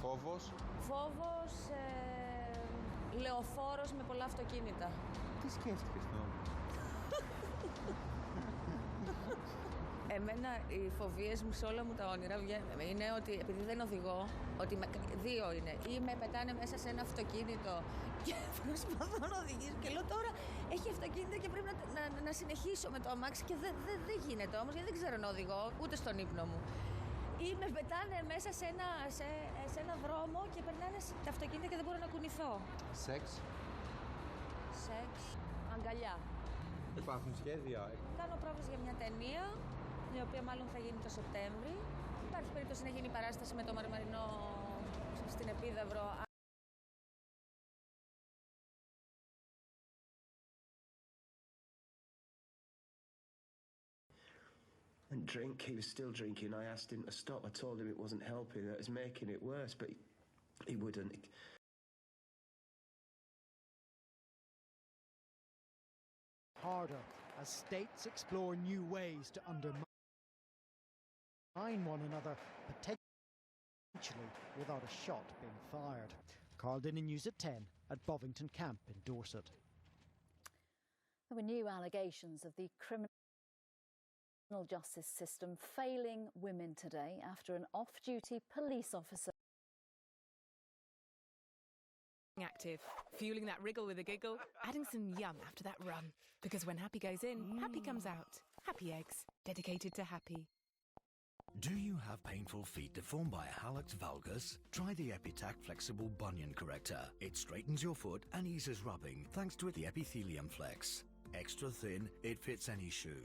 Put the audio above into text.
Φόβος. Φόβος, λεωφόρος με πολλά αυτοκίνητα. Τι σκέφτηκες τώρα? Εμένα οι φοβίες μου σε όλα μου τα όνειρα είναι ότι επειδή δεν οδηγώ, ότι δύο είναι. Ή με πετάνε μέσα σε ένα αυτοκίνητο και προσπαθώ να οδηγήσω και λέω τώρα έχει αυτοκίνητα και πρέπει να συνεχίσω με το αμάξι και δεν γίνεται όμως γιατί δεν ξέρω να οδηγώ ούτε στον ύπνο μου. Ή με πετάνε μέσα σε ένα δρόμο και περνάνε τα αυτοκίνητα και δεν μπορώ να κουνηθώ. Σεξ. Αγκαλιά. Υπάρχουν σχέδια? Κάνω πρόβες για μια ταινία, η οποία μάλλον θα γίνει το Σεπτέμβρη. Υπάρχει περίπτωση να γίνει παράσταση με το Μαρμαρινό στην Επίδαυρο. And drink, he was still drinking. I asked him to stop. I told him it wasn't helping, that it was making it worse, but he wouldn't. Harder as states explore new ways to undermine one another, potentially without a shot being fired. Carl Dinnan News at 10 at Bovington Camp in Dorset. There were new allegations of the criminal justice system failing women today after an off-duty police officer active, fueling that wriggle with a giggle, adding some yum after that run. Because when happy goes in, happy comes out. Happy Eggs, dedicated to happy. Do you have painful feet deformed by hallux valgus? Try the Epitac Flexible Bunion Corrector. It straightens your foot and eases rubbing thanks to the Epithelium Flex. Extra thin, it fits any shoe.